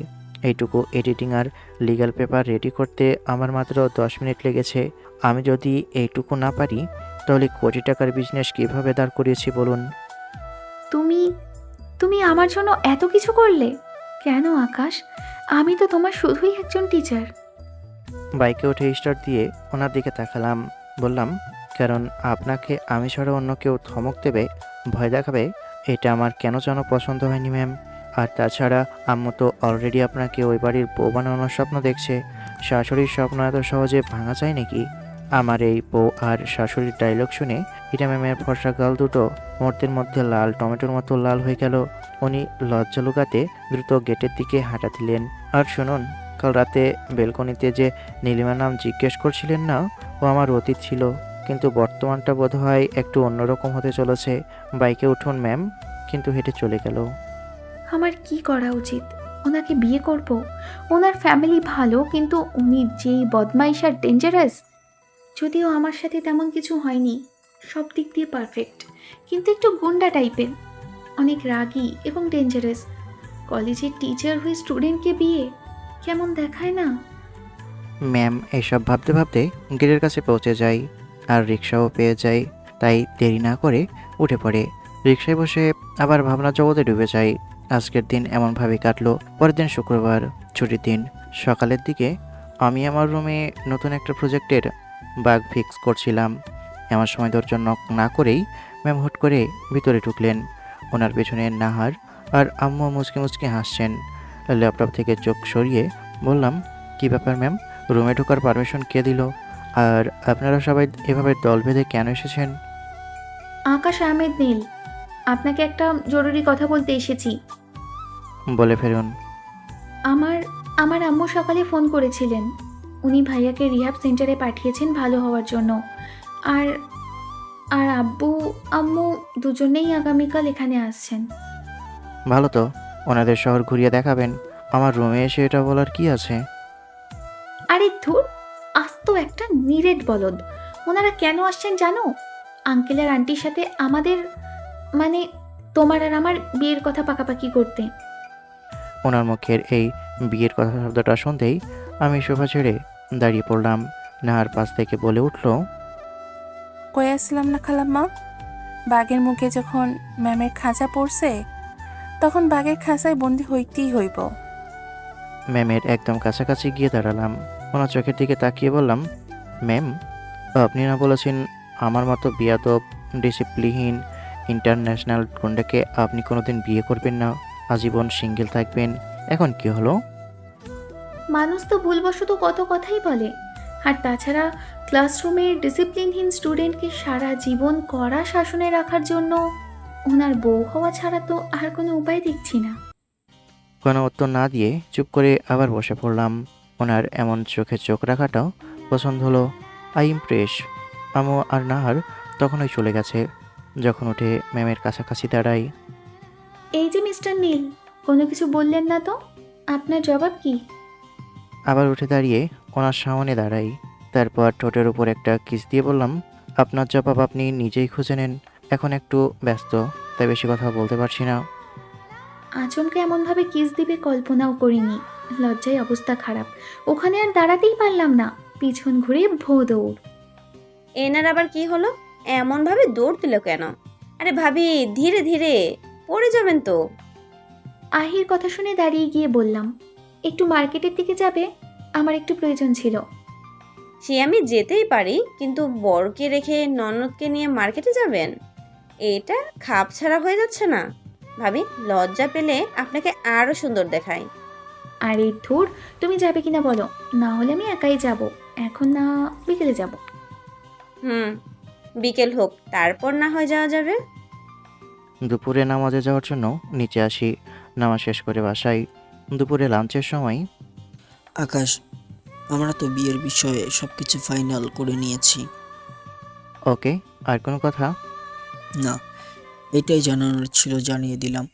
এইটুকু এডিটিং আর লিগ্যাল পেপার রেডি করতে আমার মাত্র 10 মিনিট লেগেছে। আমি যদি এইটুকু না পারি তাহলে কোটি টাকার বিজনেস কীভাবে দাঁড় করিয়েছি বলুন? তুমি তুমি আমার জন্য এত কিছু করলে কেন আকাশ? আমি তো তোমার শুধুই একজন টিচার। বাইকে উঠে স্টার্ট দিয়ে ওনার দিকে তাকালাম। বললাম, কারণ আপনাকে আমি ছাড়া অন্য কেউ ধমক দেবে, ভয় দেখাবে, এটা আমার কেন যেন পছন্দ হয়নি ম্যাম। আর তাছাড়া আম্মু তো অলরেডি আপনাকে ওই বাড়ির বউ বানানোর স্বপ্ন দেখছে। শাশুড়ির স্বপ্ন এত সহজে ভাঙা যায় নাকি? আমার এই বউ আর শাশুড়ির ডায়লগ শুনে ইরা ম্যামের ফর্সা গাল দুটো মুহূর্তের মধ্যে লাল টমেটোর মতো লাল হয়ে গেল। উনি লজ্জা লুকাতে দ্রুত গেটের দিকে হাঁটা দিলেন। আর শুনুন, কাল রাতে বেলকনিতে যে নীলিমা নাম জিজ্ঞেস করছিলেন না, ও আমার অতীত ছিল, কিন্তু বর্তমানটা বোধহয় একটু অন্যরকম হতে চলেছে। বাইকে উঠুন ম্যাম। কিন্তু হেঁটে চলে গেল। আমার কি করা উচিত? ওনাকে বিয়ে করব? ওনার ফ্যামিলি ভালো, কিন্তু উনি যেই বদমাইশ আর ডেঞ্জারাস। যদিও আমার সাথে তেমন কিছু হয়নি, সব দিক দিয়ে পারফেক্ট, কিন্তু একটু গুন্ডা টাইপের, অনেক রাগী এবং ডেঞ্জারাস। কলেজের টিচার হয়ে স্টুডেন্টকে বিয়ে কেমন দেখায় না? ম্যাম এইসব ভাবতে ভাবতে গেটের কাছে পৌঁছে যাই, আর রিক্সাও পেয়ে যাই। তাই দেরি না করে উঠে পড়ে রিক্সায় বসে আবার ভাবনা জগতে ডুবে যাই। আজকের দিন এমনভাবে কাটলো। পরের দিন শুক্রবার, ছুটির দিন। সকালের দিকে আমি আমার রুমে নতুন একটা প্রজেক্টের বাগ ফিক্স করছিলাম। এমন সময় দরজা নক না করেই ম্যাম হুট করে ভিতরে ঢুকলেন। ওনার পেছনে নাহার আর আম্মু মুচকে মুচকে হাসছেন। ল্যাপটপ থেকে চোখ সরিয়ে বললাম, কী ব্যাপার ম্যাম, রুমে ঢোকার পারমিশন কে দিল? আর আপনারা সবাই এভাবে দল বেঁধে কেন এসেছেন? আকাশ আহমেদ নীল, আপনাকে একটা জরুরি কথা বলতে এসেছি। বলে ফেলুন। আমার আমার আম্মু সকালে ফোন করেছিলেন। উনি ভাইয়াকে রিহাব সেন্টারে পাঠিয়েছেন ভালো হওয়ার জন্য। আর আর আব্বু আম্মু দুজনেই আগামীকাল এখানে আসছেন। ভালো তো, ওনাদের শহর ঘুরিয়ে দেখাবেন। আমার রুমে এসে এটা বলার কি আছে? আরে ধুর, আস্ত একটা নিরেট বলদ। ওনারা কেন আসছেন জানো? আঙ্কেল আর আন্টির সাথে আমাদের, মানে তোমার আর আমার বিয়ের কথা পাকাপাকি করতে। ওনার মুখের এই বিয়ের কথা শব্দটা শুনতেই আমি সোফা ছেড়ে দাঁড়িয়ে পড়লাম। নাহার পাশ থেকে বলে উঠল, কয়ে আসলাম না খালাম্মা, বাঘের মুখে যখন ম্যামের খাঁচা পড়ছে, তখন বাঘের খাঁচায় বন্দি হইতেই হইব। ম্যামের একদম কাছাকাছি গিয়ে দাঁড়ালাম। ওনার চোখের দিকে তাকিয়ে বললাম, ম্যাম, আপনি না বলেছেন আমার মতো বেয়াদব, ডিসিপ্লিনহীন, ইন্টারন্যাশনাল গুন্ডাকে আপনি কোনোদিন বিয়ে করবেন না, আজীবন সিঙ্গেল থাকবেন। এখন কি হলো? মানুষ তো ভুলবশত কত কথাই বলে। আর তাছাড়া ক্লাসরুমের ডিসিপ্লিনহীন স্টুডেন্টকে সারা জীবন কড়া শাসনে রাখার জন্য ওনার বউ হওয়া ছাড়া তো আর কোনো উপায় দেখছি না। কোনো উত্তর না দিয়ে চুপ করে আবার বসে পড়লাম। ওনার এমন চোখে চোখ রাখাটাও পছন্দ হলো। I impress. আমু আর নাহার তখনই চলে গেছে। যখন উঠে ম্যামের কাছাকাছি দাঁড়াই, এই যে মিস্টার নীল, কোনো কিছু বললেন না তো, আপনার জবাব কি? আবার উঠে দাঁড়িয়ে ওনার সামনে দাঁড়াই। তারপর ঠোঁটের উপর একটা কিস দিয়ে বললাম, আপনার জবাব আপনি নিজেই খুঁজে নেন। এখন একটু ব্যস্ত, তাই বেশি কথা বলতে পারছি না। আচমকা এমনভাবে কিস দিবে কল্পনাও করিনি। লজ্জায় অবস্থা খারাপ, ওখানে আর দাঁড়াতেই পারলাম না, পিছন ঘুরে ভোঁ দৌড়। এনার আবার কি হলো? এমনভাবে দৌড় দিল কেন? আরে ভাবি, ধীরে ধীরে, পড়ে যাবেন তো। আহির কথা শুনে দাঁড়িয়ে গিয়ে বললাম, একটু মার্কেটের দিকে যাবে, আমার একটু প্রয়োজন ছিল। সে আমি যেতেই পারি, কিন্তু বড়কে রেখে ননদকে নিয়ে মার্কেটে যাবেন? এটা খাপ ছাড়া হয়ে যাচ্ছে না? ভাবি, লজ্জা পেলে আপনাকে আরো সুন্দর দেখায়। আরে ধুর, তুমি যাবে কিনা বলো, না হলে আমি একাই যাব। এখন না, বিকেলে যাব। বিকেল হোক, তারপর না হয় যাওয়া যাবে। দুপুরে নামাজে যাওয়ার জন্য নিচে আসি। নামাজ শেষ করে বাসায়। দুপুরে লাঞ্চের সময় আকাশ, আমরা তো বিয়ের বিষয়ে সব কিছু ফাইনাল করে নিয়েছি। ওকে, আর কোনো কথা? না, এটাই জানানোর ছিল, জানিয়ে দিলাম।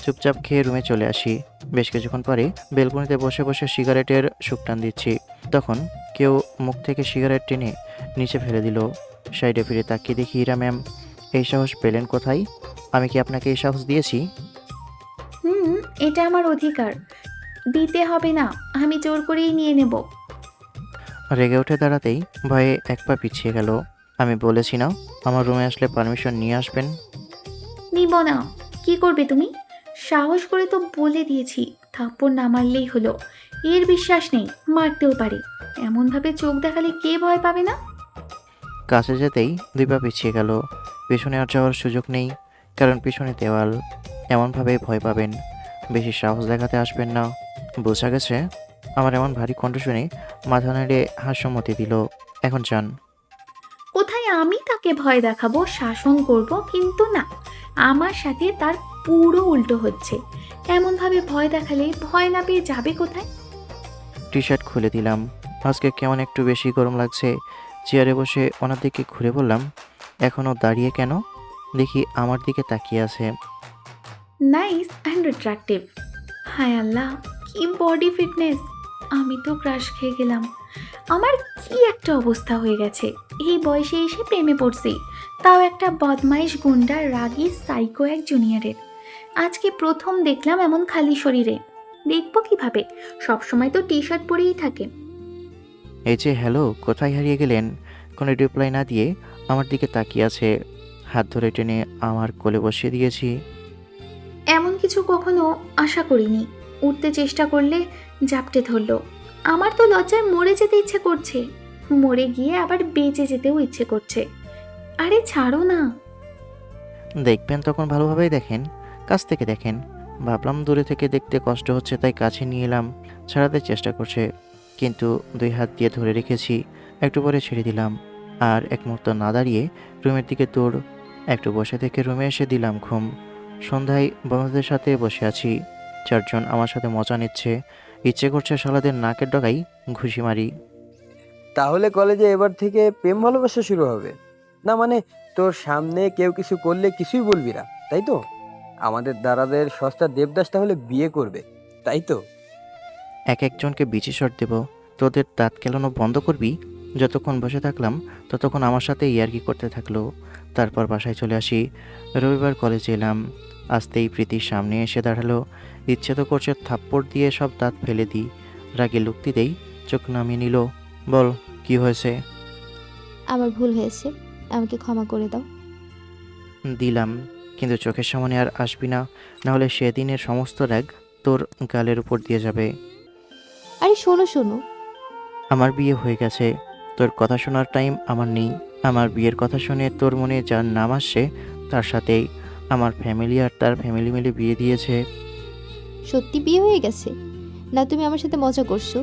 চুপচাপ খেয়ে রুমে চলে আসি। বেশ কিছুক্ষণ পরে বেলকনিতে বসে বসে সিগারেটের শুকটান দিচ্ছি। তখন কেউ মুখ থেকে সিগারেট টেনে নিচে ফেলে দিল। সাইডে ফিরে তাকিয়ে দেখি ইরা ম্যাম। এই সাহস পেলেন কোথায়? আমি কি আপনাকে এই সাহস দিয়েছি? এটা আমার অধিকার, দিতে হবে না, আমি জোর করেই নিয়ে নেব। রেগে উঠে দাঁড়াতেই ভয়ে এক পা পিছিয়ে গেল। আমি বলেছি না আমার রুমে আসলে পারমিশন নিয়ে আসবেন? নিব না। কি করবে তুমি? সাহস করে তো বলে দিয়েছি, থাপ্পড় না মারলেই হলো। এর বিশ্বাস নেই, মারতেও পারে। এমনভাবে চোখ দেখালে কে ভয় পাবে না? কাছে যেতেই 2 পা পিছিয়ে গেল। পেছনে আর যাওয়ার সুযোগ নেই, কারণ পিছনে দেওয়াল। এমনভাবে ভয় পাবেন, বেশি সাহস দেখাতে আসবেন না। বোঝা গেছে? আমার এমন ভারী কণ্ঠ শুনে মাথা নেড়ে হাস্যমতি দিল। এখন যান। কোথায় আমি তাকে ভয় দেখাবো, শাসন করব? কিন্তু না, আমার সাথে তার পুরো উল্টো হচ্ছে। এমনভাবে ভয় দেখালে ভয় না পেয়ে যাবে কোথায়? টি শার্ট খুলে দিলাম। আজকে কেমন একটু বেশি গরম লাগছে। চেয়ারে বসে ওনার দিকে ঘুরে বললাম, এখনও দাঁড়িয়ে কেন? দেখি আমার দিকে তাকিয়ে আছে। Nice and attractive. হায় আল্লাহ, কি বডি ফিটনেস! আমি তো ক্রাশ খেয়ে গেলাম। আমার কি একটা অবস্থা হয়ে গেছে! এই বয়সে এসে প্রেমে পড়ছি, তাও একটা বদমাইশ গুন্ডার, রাগী সাইকো এক জুনিয়রের। আজকে প্রথম দেখলাম এমন খালি শরীরে। দেখবো কিভাবে? সবসময় তো টি শার্ট পরেই থাকে। এই যে হ্যালো, কোথায় হারিয়ে গেলেন? কোনো রিপ্লাই না দিয়ে আমার দিকে তাকিয়ে আছে। হাত ধরে টেনে আমার কোলে বসিয়ে দিয়েছি। এমন কিছু কখনো আশা করিনি। উঠতে চেষ্টা করলে জাপটে ধরলো। আমার তো লজ্জায় মরে যেতে ইচ্ছে করছে, মরে গিয়ে আবার বেঁচে যেতেও ইচ্ছে করছে। আরে ছাড়ো না। দেখবেন তখন ভালোভাবেই দেখেন, কাছ থেকে দেখেন। ভাবলাম দূরে থেকে দেখতে কষ্ট হচ্ছে, তাই কাছে নিয়ে এলাম। ছাড়াতে চেষ্টা করছে, কিন্তু 2 হাত দিয়ে ধরে রেখেছি। একটু পরে ছেড়ে দিলাম। আর এক মুহূর্ত না দাঁড়িয়ে রুমের দিকে দৌড়। একটু বসে থেকে রুমে এসে দিলাম ঘুম। সন্ধ্যায় বন্ধুদের সাথে বসে আছি। 4 জন আমার সাথে মজা নিচ্ছে। ইচ্ছে করছে শালাদের নাকের ডগায় ঘুষি মারি। তাহলে কলেজে এবার থেকে প্রেম ভালোবাসা শুরু হবে না? মানে তোর সামনে কেউ কিছু করলে কিছুই বলবি না, তাই তো? আমাদের দাদাদের সস্তা দেবদাস তাহলে বিয়ে করবে, তাই তো? এক একজনকে বিচি শট দেব। তোদের দাঁত কেলানো বন্ধ করবি? যতক্ষণ বসে থাকলাম ততক্ষণ আমার সাথে ইয়ার্কি করতে থাকলো। তারপর বাসায় চলে আসি। রবিবার কলেজে এলাম। আসতেই প্রীতির সামনে এসে দাঁড়ালো। ইচ্ছে তো করছে থাপ্পড় দিয়ে সব দাঁত ফেলে দিই। রাগে লুক দিতেই চোখ নামিয়ে নিল। বল, কি হয়েছে? আমার ভুল হয়েছে, আমাকে ক্ষমা করে দাও। দিলাম, কিন্তু চোখের সামনে আর আসবি না, নাহলে সেদিনের সমস্ত রাগ তোর গালের উপর দিয়ে যাবে। আরে শোনো শোনো, আমার বিয়ে হয়ে গেছে, তোর কথা শোনার টাইম আমার নেই। আমার বিয়ের কথা শুনে তোর মনে যার নাম আসছে তার সাথেই আমার ফ্যামিলি আর তার ফ্যামিলি মিলে বিয়ে দিয়েছে। সত্যি বিয়ে হয়ে গেছে? না তুমি আমার সাথে মজা করছো?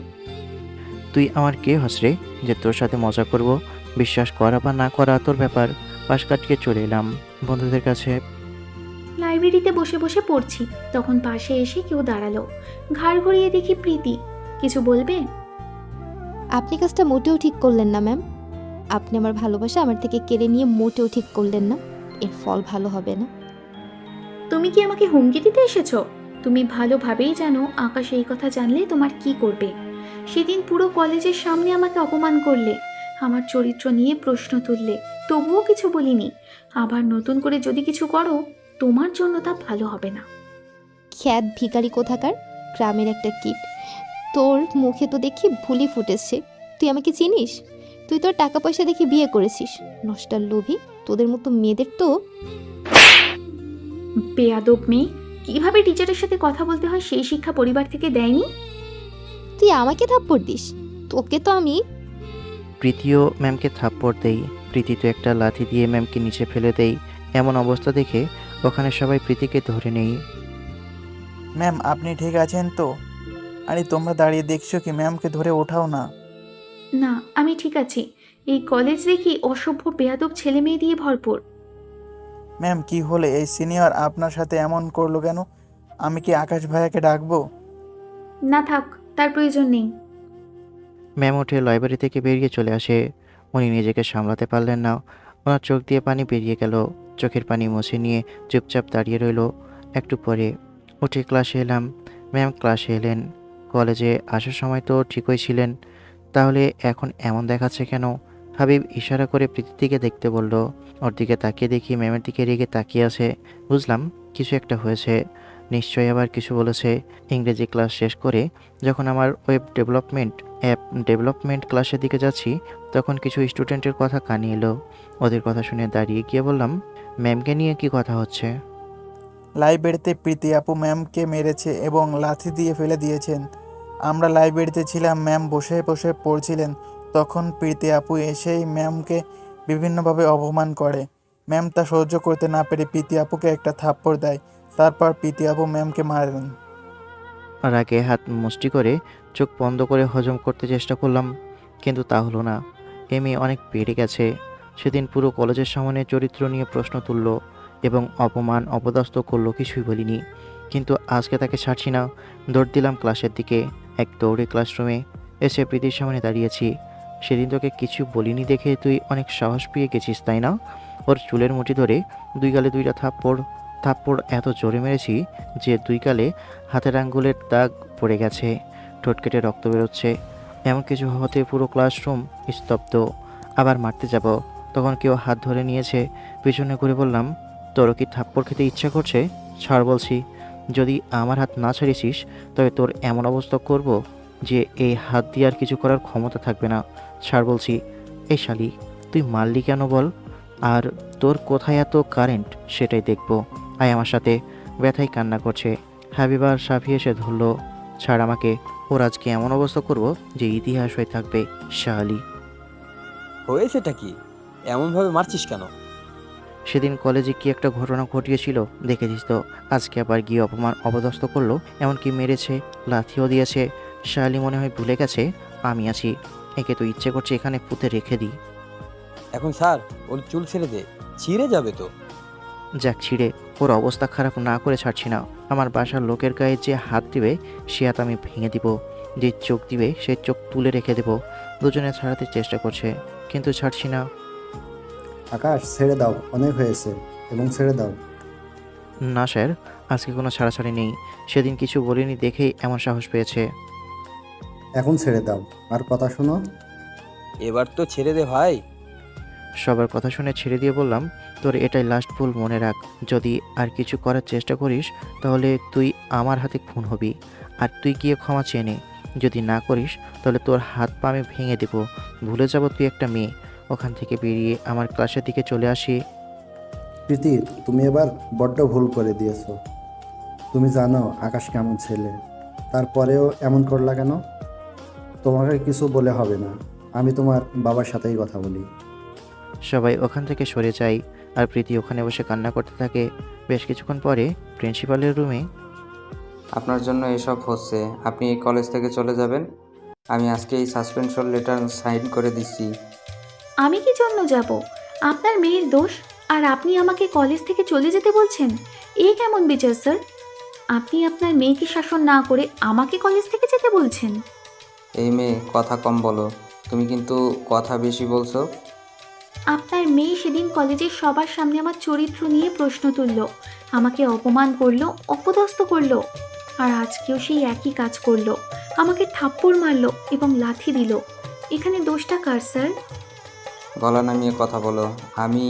তুই আমার কে হস রে যে তোর সাথে মজা করব? বিশ্বাস করা বা না করা তোর ব্যাপার। পাশ কাটিয়ে চলে এলাম বন্ধুদের কাছে। লাইব্রেরিতে বসে বসে পড়ছি, তখন পাশে এসে কেউ দাঁড়ালো। ঘাড় ঘুরিয়ে দেখি প্রীতি। কিছু বলবে? আপনি কাজটা মোটেও ঠিক করলেন না ম্যাম। আপনি আমার ভালোবাসা আমার থেকে কেড়ে নিয়ে মোটেও ঠিক করলেন না। এর ফল ভালো হবে না। তুমি কি আমাকে হুমকি দিতে এসেছো? তুমি ভালোভাবেই জানো আকাশ এই কথা জানলে তোমার কি করবে। সেদিন পুরো কলেজের সামনে আমাকে অপমান করলে, আমার চরিত্র নিয়ে প্রশ্ন তুললে, তবুও কিছু বলিনি। আবার নতুন করে যদি কিছু করো, তোমার জন্য তা ভালো হবে না। খ্যাত ভিখারি কোথাকার, গ্রামের একটা কিট। তোর মুখে তো দেখি ভুলি ফুটেছে। তুই আমাকে চিনিস? তুই তোর টাকা পয়সা দেখে বিয়ে করেছিস। নষ্টার লোভী, তোদের মতো মেয়েদের তো। বেয়াদব মেয়ে, কিভাবে টিচারের সাথে কথা বলতে হয় সেই শিক্ষা পরিবার থেকে দেয়নি? তুই আমাকে থাপ্পড় দিস? তোকে তো আমি। প্রীতিও ম্যামকে থাপ্পড় দেই। প্রীতি তো একটা লাথি দিয়ে ম্যামকে নিচে ফেলে দেই। এমন অবস্থা দেখে ওখানে সবাই প্রীতিকে ধরে নেই। ম্যাম আপনি ঠিক আছেন তো? আরে তোমরা দাঁড়িয়ে দেখছো কি? ম্যামকে ধরে ওঠাও না। না, আমি ঠিক আছি। এই কলেজ দেখি অসভ্য বেয়াদব ছেলে মেয়ে দিয়ে ভরপুর। ম্যাম কি হলে? এই সিনিয়র আপনার সাথে এমন করলো কেন? আমি কি আকাশ ভাইয়াকে ডাকবো? না থাক, তার প্রয়োজন নেই। ম্যাম উঠে লাইব্রেরি থেকে বেরিয়ে চলে আসে। উনি নিজেকে সামলাতে পারলেন না। ওনার চোখ দিয়ে পানি বেরিয়ে গেল। চোখের পানি মুছে নিয়ে চুপচাপ দাঁড়িয়ে রইল। একটু পরে উঠে ক্লাসে এলাম। ম্যাম ক্লাসে এলেন। কলেজে আসার সময় তো ঠিকই ছিলেন, তাহলে এখন এমন দেখাচ্ছে কেন? হাবিব ইশারা করে প্রীতির দিকে দেখতে বলল। ওর দিকে তাকিয়ে দেখি ম্যামের দিকে রেগে তাকিয়ে আছে। বুঝলাম কিছু একটা হয়েছে, নিশ্চয়ই আবার কিছু বলেছে। ইংরেজি ক্লাস শেষ করে যখন আমার অ্যাপ ডেভেলপমেন্ট ক্লাসের দিকে যাচ্ছি, তখন কিছু স্টুডেন্টের কথা কানে এলো। ওদের কথা শুনে দাঁড়িয়ে গিয়ে বললাম, ম্যামকে নিয়ে কি কথা হচ্ছে? লাইব্রেরিতে প্রীতি আপু ম্যামকে মেরেছে এবং লাথি দিয়ে ফেলে দিয়েছেন। আমরা লাইব্রেরিতে ছিলাম, ম্যাম বসে বসে পড়ছিলেন। তখন প্রীতি আপু এসেই ম্যামকে বিভিন্নভাবে অপমান করে। ম্যাম তা সহ্য করতে না পেরে প্রীতি আপুকে একটা থাপ্পড় দেয়। তারপর প্রীতি আপু ম্যামকে মারেন। রাগে হাত মুষ্টি করে চোখ বন্ধ করে হজম করতে চেষ্টা করলাম, কিন্তু তা হলো না। এ মেয়ে অনেক বেড়ে গেছে। সেদিন পুরো কলেজের সামনে চরিত্র নিয়ে প্রশ্ন তুলল এবং অপমান অপদস্থ করলো, কিছুই বলিনি। কিন্তু আজকে তাকে ছাড়ছি না। দৌড় দিলাম ক্লাসের দিকে। এক দৌড়ে ক্লাসরুমে এসে প্রীতির সামনে দাঁড়িয়েছি। সেদিন তোকে কিছু বলিনি দেখে তুই অনেক সাহস পেয়ে গেছিস, তাই না? ওর চুলের মুঠি ধরে দুই গালে দুইটা থাপ্পড় এত জোরে মেরেছি যে দুই গালে হাতের আঙ্গুলের দাগ পড়ে গেছে। ঠোঁট কেটে রক্ত বেরোচ্ছে। এমন কিছু হতে পুরো ক্লাসরুম স্তব্ধ। আবার মারতে যাব, তখন কেউ হাত ধরে নিয়েছে। পিছনে ঘুরে বললাম, তোরও কি থাপ্পড় খেতে ইচ্ছা করছে? ছাড় বলছি। যদি আমার হাত না ছাড়িয়েছিস তবে তোর এমন অবস্থা করব যে এই হাত দিয়ে আর কিছু করার ক্ষমতা থাকবে না। ছাড় বলছি। এই শালি, তুই মারলি কেন বল? আর তোর কোথায় এত কারেন্ট সেটাই দেখব। আয় আমার সাথে। ব্যথায় কান্না করছে। হাবিবার সাফি এসে ধরল। ছাড় আমাকে। ওর আজকে এমন অবস্থা করব যে ইতিহাস হয়ে থাকবে। শালি। হয়েছেটা কি? এমনভাবে মারছিস কেন? সেদিন কলেজে কি একটা ঘটনা ঘটিয়েছিল দেখেছিস তো। আজকে আবার গিয়ে অপমান অপদস্থ করলো, এমনকি মেরেছে, লাথিও দিয়েছে। শালি মনে হয় ভুলে গেছে আমি আছি। একে তো ইচ্ছে করছে এখানে পুঁতে রেখে দিই। এখন স্যার, ওর চুল ছেড়ে দে, ছিঁড়ে যাবে তো। যাক ছিঁড়ে, ওর অবস্থা খারাপ না করে ছাড়ছি না। আমার বাসার লোকের গায়ে যে হাত দিবে সে হাত আমি ভেঙে দিব, যে চোখ দিবে সে চোখ তুলে রেখে দেব। দুজনে ছাড়াতে চেষ্টা করছে, কিন্তু ছাড়ছি না। আকাশ, ছেড়ে দাও, অনেক হয়েছে, এবং ছেড়ে দাও। না স্যার, আজকে কোনো ছাড়াছাড়ি নেই। সেদিন কিছু বলিনি দেখেই এমন সাহস পেয়েছে। এখন ছেড়ে দাও, আর কথা শোনো। এবার তো ছেড়ে দে ভাই। সবার কথা শুনে ছেড়ে দিয়ে বললাম, তোর এটাই লাস্ট ভুল, মনে রাখ। যদি আর কিছু করার চেষ্টা করিস তাহলে তুই আমার হাতে খুন হবি। আর তুই গিয়ে ক্ষমা চেয়ে নে। যদি না করিস তাহলে তোর হাত পা আমি ভেঙে দেব। ভুলে যাব তুই একটা মেয়ে। ওখান থেকে বেরিয়ে আমার ক্লাসের দিকে চলে আসি। প্রীতি, তুমি এবার বড্ড ভুল করে দিয়েছো। তুমি জানো আকাশ কেমন ছেলে, তারপরেও এমন করলা কেন? তোমাকে কিছু বলে হবে না, আমি তোমার বাবার সাথেই কথা বলি। সবাই ওখান থেকে সরে যায় আর প্রীতি ওখানে বসে কান্না করতে থাকে। বেশ কিছুক্ষণ পরে প্রিন্সিপালের রুমে, আপনার জন্য এসব হচ্ছে, আপনি এই কলেজ থেকে চলে যাবেন। আমি আজকে এই সাসপেনশন লেটার সাইন করে দিচ্ছি। আমি কি জন্য যাব? আপনার মেয়ের দোষ, আর আপনি আমাকে কলেজ থেকে চলে যেতে বলছেন? এ কেমন বিচার স্যার? আপনি আপনার মেয়েকে শাসন না করে আমাকে কলেজ থেকে যেতে বলছেন? এই মেয়ে, কথা কম বলো, তুমি কিন্তু কথা বেশি বলছো। আপনার মেয়ে সেদিন কলেজের সবার সামনে আমার চরিত্র নিয়ে প্রশ্ন তুলল, আমাকে অপমান করলো, অপদস্থ করলো। আর আজকেও সেই একই কাজ করলো, আমাকে থাপ্পড় মারলো এবং লাথি দিল। এখানে দোষটা কার স্যার? গলা নামিয়ে কথা বলো। আমি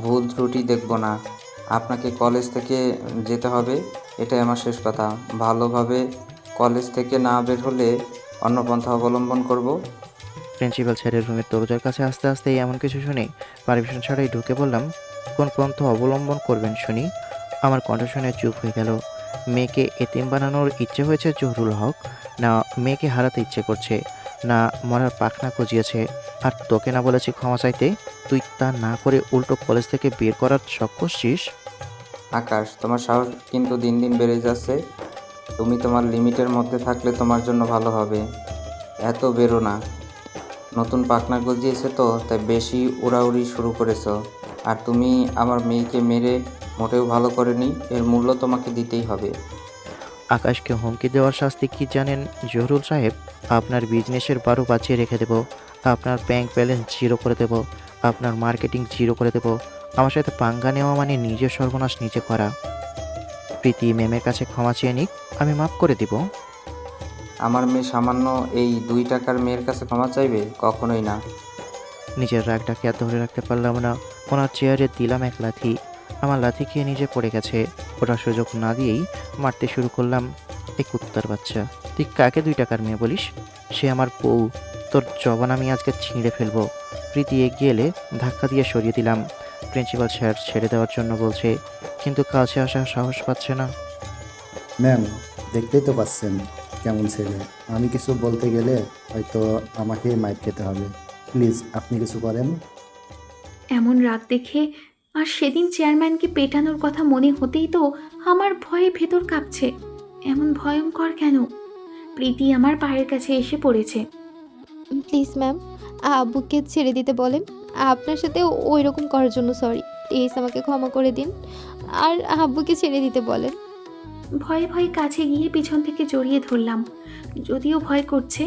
ভুল ত্রুটি দেখব না। আপনাকে কলেজ থেকে যেতে হবে এটাই আমার শেষ কথা। ভালোভাবে কলেজ থেকে না বের হলে অন্য পন্থা অবলম্বন করব। প্রিন্সিপাল স্যারের রুমের দরজার কাছে আসতে আসতেই এমন কিছু শুনে পারমিশন ছাড়াই ঢুকে বললাম, কোন পন্থা অবলম্বন করবেন শুনি? আমার কণ্ঠ শুনে চুপ হয়ে গেল। মেয়েকে এতিম বানানোর ইচ্ছে হয়েছে জহুরুল হক, না মেয়েকে হারাতে ইচ্ছে করছে, না মরার পাখনা গজিয়েছে? আর তোকে না বলেছি ক্ষমা চাইতে, তুই তা না করে উল্টো কলেজ থেকে বের করার শখ করছিস? আকাশ, তোমার সাহস কিন্তু দিন দিন বেড়ে যাচ্ছে। তুমি তোমার লিমিটের মধ্যে থাকলে তোমার জন্য ভালো হবে। এত বেরো না। নতুন পাখনা গজিয়েছে তো, তাই বেশি উড়াউড়ি শুরু করেছো। আর তুমি আমার মেয়েকে মেরে মোটেও ভালো করেনি, এর মূল্য তোমাকে দিতেই হবে। আকাশকে হুমকি দেওয়ার শাস্তি কি জানেন জহুরুল সাহেব? আপনার বিজনেসের বারো বাঁচিয়ে রেখে দেব, আপনার ব্যাংক ব্যালেন্স জিরো করে দেব, আপনার মার্কেটিং জিরো করে দেব। আমার সাথে পাঙ্গা নেওয়া মানে নিজের সর্বনাশ নিজে করা। প্রীতি ম্যামের কাছে ক্ষমা চেয়ে নিক, আমি মাফ করে দিব। আমার মেয়ে সামান্য এই 2 টাকার মেয়ের কাছে ক্ষমা চাইবে? কখনোই না। নিজের রাগটাকে আর ধরে রাখতে পারলাম না, ওনার চেয়ারে দিলাম এক লাথি। আমার লাথি খেয়ে নিজে পড়ে গেছে। ওটার সুযোগ না দিয়েই মারতে শুরু করলাম। এই কুত্তার বাচ্চা, তুই কাকে 2 টাকার মেয়ে বলিস? সে আমার বউ। তোর জবান আমি আজকে ছিঁড়ে ফেলবো। প্রীতি এগিয়ে এলে ধাক্কা দিয়ে সরিয়ে দিলাম। প্রিন্সিপাল স্যার ছেড়ে দেওয়ার জন্য বলছে, কিন্তু কাছে আসার সাহস পাচ্ছে না। ম্যাম, দেখতেই তো পাচ্ছেন কেমন ছেলে। আমি কিছু বলতে গেলে হয়তো আমাকে মাইর খেতে হবে। প্লিজ আপনি কিছু করেন। এমন রাগ দেখে আর সেদিন চেয়ারম্যানকে পেটানোর কথা মনে হতেই তো আমার ভয়ে ভেতর কাঁপছে। এমন ভয়ঙ্কর কেন? প্রীতি আমার পায়ের কাছে এসে পড়েছে। প্লিজ ম্যাম, আব্বুকে ছেড়ে দিতে বলেন। আপনার সাথে ওই রকম করার জন্য সরি। প্লিজ আমাকে ক্ষমা করে দিন আর আব্বুকে ছেড়ে দিতে বলেন। ভয়ে ভয়ে কাছে গিয়ে পিছন থেকে জড়িয়ে ধরলাম। যদিও ভয় করছে,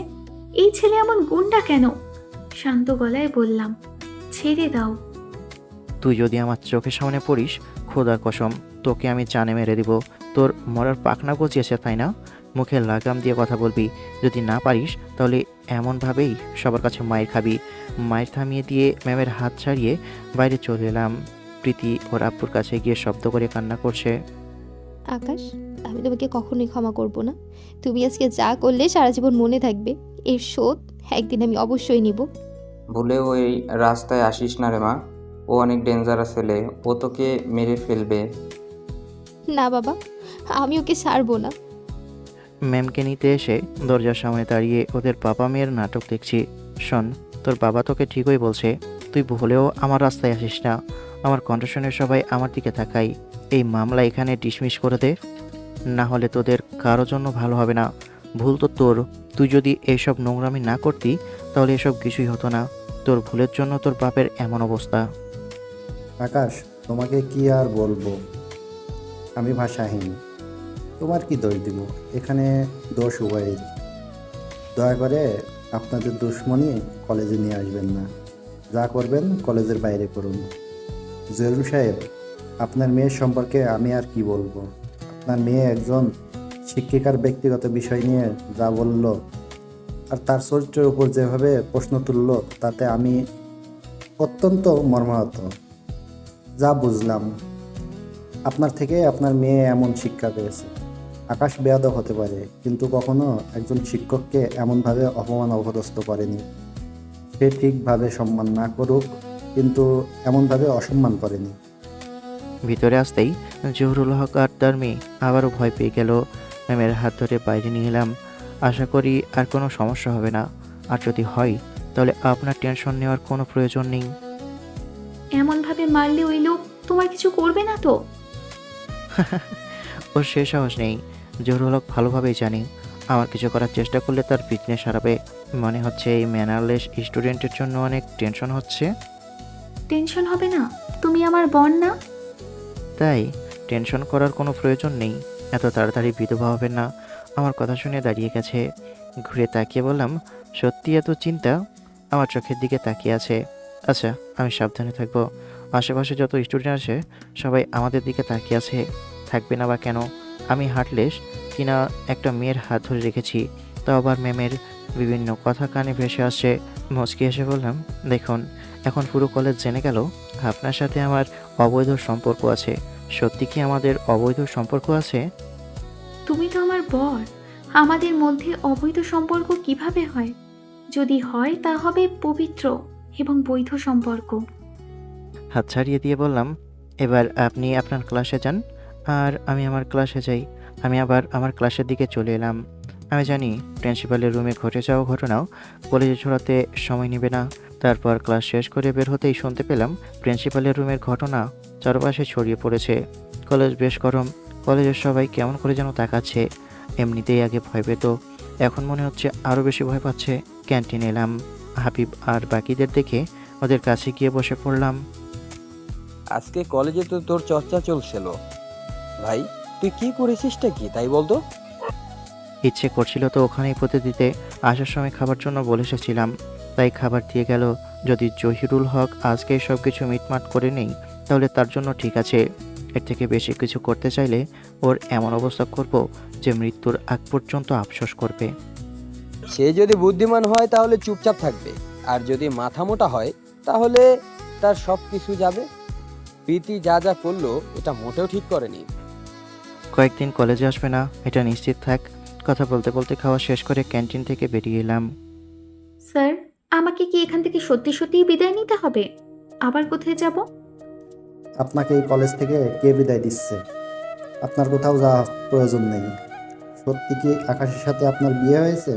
এই ছেলে এমন গুন্ডা কেন? শান্ত গলায় বললাম, ছেড়ে দাও। তুই যদি আমার চোখের সামনে পড়িস, খোদার কসম তোকে আমি জানে মেরে দিব। তোর মরার পাখনা গজিয়েছে তাই না? মুখে লাগাম দিয়ে কথা বলবি। যদি না পারিস তাহলে এমনভাবেই সবার কাছে মায়ের খাবি। মায়ের থামিয়ে দিয়ে ম্যামের হাত ছাড়িয়ে বাইরে চলে এলাম। প্রীতি ওর আব্বুর কাছে গিয়ে শব্দ করে কান্না করছে। আকাশ, আমি তোমাকে কখনোই ক্ষমা করব না। তুমি আজকে যা করলে সারা জীবন মনে থাকবে। এর শোধ একদিন আমি অবশ্যই নিব। ভুলেও ওই রাস্তায় আসিস না রে মা। ও অনেক ডেঞ্জারাস ছেলে, ও তোকে মেরে ফেলবে। না বাবা, আমি ওকে ছাড়বো না। ম্যামকে নিতে এসে দরজার সামনে দাঁড়িয়ে ওদের বাবা মেয়ের নাটক দেখছি। শোন, তোর বাবা তোকে ঠিকই বলছে, তুই ভুলেও আমার রাস্তায় আসিস না। আমার কণ্ঠ শুনে সবাই আমার দিকে তাকাই। এই মামলা এখানে ডিসমিস করে দে, না হলে তোদের কারোর জন্য ভালো হবে না। ভুল তো তোর। তুই যদি এইসব নোংরামি না করতি তাহলে এসব কিছুই হতো না। তোর ভুলের জন্য তোর বাপের এমন অবস্থা। আকাশ, তোমাকে কি আর বলবো, আমি ভাষাহীন। তোমার কি দোষ দিব? এখানে দোষ উভয়ের। দয়া করে আপনাদের দুশ্মনী কলেজে নিয়ে আসবেন না। যা করবেন কলেজের বাইরে করুন। জহুরুল সাহেব, আপনার মেয়ের সম্পর্কে আমি আর কি বলবো? আপনার মেয়ে একজন শিক্ষিকার ব্যক্তিগত বিষয় নিয়ে যা বলল আর তার চরিত্রের উপর যেভাবে প্রশ্ন তুলল, তাতে আমি অত্যন্ত মর্মাহত। যা বুঝলাম, আপনার থেকে আপনার মেয়ে এমন শিক্ষা পেয়েছে। আকাশ বেয়াদব হতে পারে, কিন্তু কখনো একজন শিক্ষককে এমনভাবে অপমান অপদস্থ করেনি। সে ঠিকভাবে সম্মান না করুক, কিন্তু এমনভাবে অসম্মান করেনি। ভিতরে আসতেই জহুরুল হক আর তার মেয়ে আবারও ভয় পেয়ে গেল। ম্যামের হাত ধরে বাইরে নিয়ে এলাম। আশা করি আর কোনো সমস্যা হবে না। আর যদি হয় তাহলে আপনার টেনশন নেওয়ার কোনো প্রয়োজন নেই। এমনভাবে মারলে ওই লোক তোমার কিছু করবে না তো? ওর সে সাহস নেই। জহুরুল হক ভালোভাবেই জানি আমার কিছু করার চেষ্টা করলে তার বিজনেস হারাবে। মনে হচ্ছে এই ম্যানারলেস স্টুডেন্টের জন্য অনেক টেনশন হচ্ছে। টেনশন হবে না, তুমি আমার বোন না? তাই টেনশন করার কোনো প্রয়োজন নেই। এত তাড়াতাড়ি বিধবা হবে না। আমার কথা শুনে দাঁড়িয়ে গেছে। ঘুরে তাকিয়ে বললাম, সত্যি এত চিন্তা? আমার চোখের দিকে তাকিয়ে আছে। আচ্ছা, আমি সাবধানে থাকবো। আশেপাশে যত স্টুডেন্ট আছে সবাই আমাদের দিকে তাকিয়ে আছে, থাকবে না বা কেন? আমি হার্টলেস কিনা একটা মেয়ের হাত ধরে রেখেছি, তাও আবার ম্যামের বিভিন্ন কথা কানে ভেসে আসছে। মুচকি এসে বললাম, দেখুন এখন পুরো কলেজ জেনে গেল আপনার সাথে আমার অবৈধ সম্পর্ক আছে। সত্যি কি আমাদের অবৈধ সম্পর্ক আছে? তুমি তো আমার বর। আমাদের মধ্যে অবৈধ সম্পর্ক কিভাবে হয়? যদি হয় তা হবে পবিত্র এবং বৈধ সম্পর্ক। হাত ছাড়িয়ে দিয়ে বললাম, এবার আপনি আপনার ক্লাসে যান আর আমি আমার ক্লাসে যাই। আমি আবার আমার ক্লাসের দিকে চলে এলাম। আমি জানি প্রিন্সিপালের রুমে ঘটে যাওয়া ঘটনাও কলেজে ছড়াতে সময় নেবে না। তারপর ক্লাস শেষ করে বের হতেই শুনতে পেলাম প্রিন্সিপালের রুমের ঘটনা চারপাশে ছড়িয়ে পড়েছে। কলেজ বেশ গরম, কলেজের সবাই কেমন করে যেন তাকাচ্ছে। এমনিতেই আগে ভয় পেত, এখন মনে হচ্ছে আরও বেশি ভয় পাচ্ছে। ক্যান্টিনে এলাম, হাবিব আর বাকিদের দেখে ওদের কাছে গিয়ে বসে পড়লাম। আজকে কলেজে তো তোর চর্চা চলছিল ভাই, তুই কি করেছিসটা কি তাই বলতো? ইচ্ছে করছিল তো ওখানেই পুঁতে দিতে। আসার সময় খাবার জন্য বলে এসেছিলাম, তাই খাবার দিয়ে গেল। যদি জহিরুল হক আজকে সব কিছু মিটমাট করে নেই তাহলে তার জন্য ঠিক আছে। এর থেকে বেশি কিছু করতে চাইলে ওর এমন অবস্থা করব যে মৃত্যুর আগ পর্যন্ত আফসোস করবে। সে যদি বুদ্ধিমান হয় তাহলে চুপচাপ থাকবে, আর যদি মাথা মোটা হয় তাহলে তার সব কিছু যাবে। প্রীতি যা যা করলো এটা মোটেও ঠিক করেনি। কয়েকদিন কলেজে আসবে না এটা নিশ্চিত থাক। কথা বলতে বলতে খাওয়া শেষ করে ক্যান্টিন থেকে বেরিয়ে এলাম। স্যার, আমাকে কি এখান থেকে সত্যি সত্যিই বিদায় নিতে হবে? আবার কোথায় যাব? আপনাকে এই কলেজ থেকে কে বিদায় দিচ্ছে? আপনার কোথাও যাওয়ার প্রয়োজন নেই। সত্যি কি আকাশের সাথে আপনার বিয়ে হয়েছে?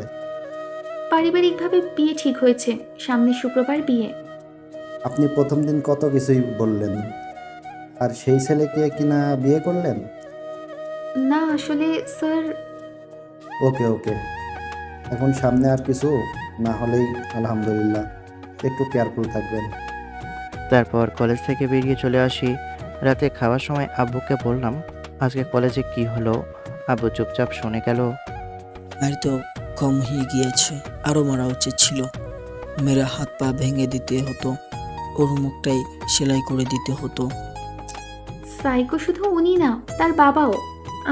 পারিবারিকভাবে বিয়ে ঠিক হয়েছে, সামনের শুক্রবার বিয়ে। আপনি প্রথম দিন কত কিছুই বললেন, আর সেই ছেলেকে কিনা বিয়ে করলেন? না আসলে স্যার। ওকে ওকে, এখন সামনে আর কিছু না হলেই আলহামদুলিল্লাহ। একটু কেয়ারফুল থাকবেন। তারপর কলেজ থেকে বেরিয়ে চলে আসি। রাতে খাওয়ার সময় আব্বুকে বললাম, আজকে কলেজে কি হলো? আব্বু চুপচাপ শুনে গেল। আর তো কম হয়ে গিয়েছে, আরও মারা উচিত ছিল। মেরে হাত পা ভেঙে দিতে হতো, ওর মুখটাই সেলাই করে দিতে হতো। সাইকো শুধু উনি না, তার বাবাও।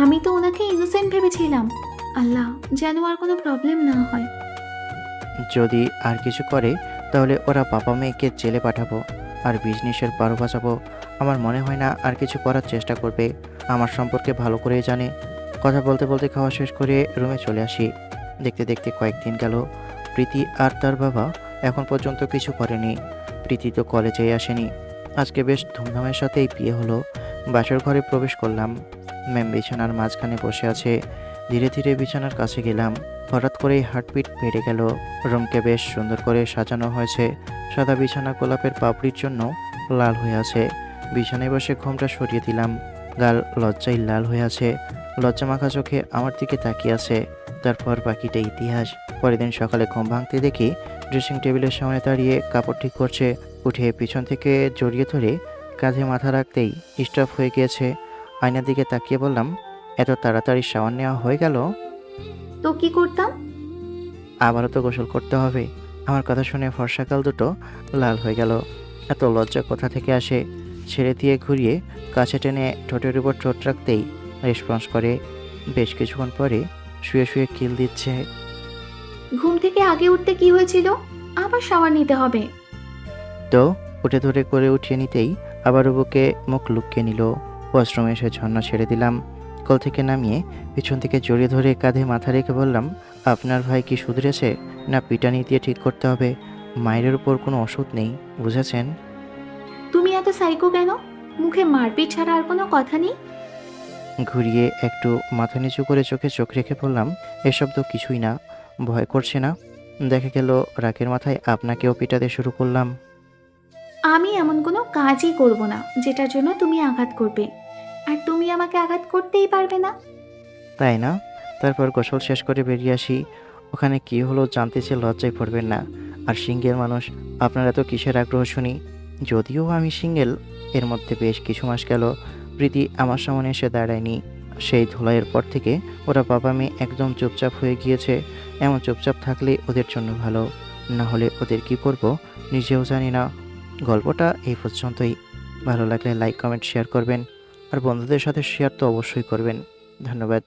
আমি তো ওনাকে ইনোসেন্ট ভেবেছিলাম। আল্লাহ যেন আর কোনো প্রবলেম না হয়। যদি আর কিছু করে তাহলে ওরা বাবা মেয়েকে জেলে পাঠাবো আর বিজনেসের পারো বাঁচাবো। আমার মনে হয় না আর কিছু করার চেষ্টা করবে। আমার সম্পর্কে ভালো করেই জানে। কথা বলতে বলতে খাওয়া শেষ করে রুমে চলে আসি। দেখতে দেখতে কয়েকদিন গেল। প্রীতি আর তার বাবা এখন পর্যন্ত কিছু করেনি। প্রীতি তো কলেজেই আসেনি। আজকে বেশ ধুমধামের সাথেই বিয়ে হলো। বাসর ঘরে প্রবেশ করলাম। ম্যাম বিছানার মাঝখানে বসে আছে। ধীরে ধীরে বিছানার কাছে গেলাম। হঠাৎ করেই হার্টবিট বেড়ে গেল। রুমকে বেশ সুন্দর করে সাজানো হয়েছে। সাদা বিছানা গোলাপের পাপড়ির জন্য লাল হয়ে আছে। বিছানায় বসে ঘোমটা সরিয়ে দিলাম। গাল লজ্জায় লাল হয়ে আছে। লজ্জা মাখা চোখে আমার দিকে তাকিয়ে আছে। তারপর বাকিটা ইতিহাস। পরের দিন সকালে ঘুম ভাঙতে দেখি ড্রেসিং টেবিলের সামনে দাঁড়িয়ে কাপড় ঠিক করছে। উঠে পিছন থেকে জড়িয়ে ধরে কাঁধে মাথা রাখতেই স্টাফ হয়ে গিয়েছে। আয়নার দিকে তাকিয়ে বললাম, এত তাড়াতাড়ি শাওয়ার নেওয়া হয়ে গেল? তো কি করতাম? আবারও তো গোসল করতে হবে। আমার কথা শুনে ফর্সাকাল দুটো লাল হয়ে গেল। এত লজ্জা কোথা থেকে আসে? ছেড়ে দিয়ে ঘুরিয়ে কাছে টেনে ঠোঁটের উপর ঠোঁট রাখতেই রেসপন্স করে। বেশ কিছুক্ষণ পরে শুয়ে শুয়ে কিল দিচ্ছে। ঘুম থেকে আগে উঠতে কি হয়েছিল? আবার শাওয়ার নিতে হবে। তো উঠে ধরে করে উঠিয়ে নিতেই আবারও বুকে মুখ লুকিয়ে নিল। ওয়াশরুমে এসে ঝর্ণা ছেড়ে দিলাম। কল থেকে নামিয়ে পিছন থেকে জড়িয়ে ধরে কাঁধে মাথা রেখে বললাম, আপনার ভাই কি শুধরেছে না পিটানি দিয়ে ঠিক করতে হবে? মায়ের উপর কোনো ওষুধ নেই, বুঝেছেন? তুমি এত সাইকো কেন? মুখে মারপিট ছাড়া আর কোনো কথা নেই? ঘুরিয়ে একটু মাথা নিচু করে চোখে চোখ রেখে বললাম, এসব তো কিছুই না। ভয় করছে না? দেখা গেল রাগের মাথায় আপনাকেও পিটাতে শুরু করলাম। আমি এমন কোনো কাজই করব না যেটার জন্য তুমি আঘাত করবে, আর তুমি আমাকে আঘাত করতেই পারবে না। তাই না? তারপর গোসল শেষ করে বেরিয়ে আসি। ওখানে কি হলো জানতে চেয়ে লজ্জায় পড়বেন না। আর সিঙ্গেল মানুষ, আপনারা তো কিসের আগ্রহ শুনি? যদিও আমি সিঙ্গেল, এর মধ্যে বেশ কিছু মাস গেল প্রীতি আমার সামনে এসে দাঁড়ায়নি। সেই ধুলাইয়ের পর থেকে ওরা বাবা মেয়ে একদম চুপচাপ হয়ে গিয়েছে। এমন চুপচাপ থাকলে ওদের জন্য ভালো, না হলে ওদের কি করব নিজেও জানি না। গল্পটা এই পর্যন্তই। ভালো লাগলে লাইক কমেন্ট শেয়ার করবেন, আর বন্ধুদের সাথে শেয়ার তো অবশ্যই করবেন। ধন্যবাদ।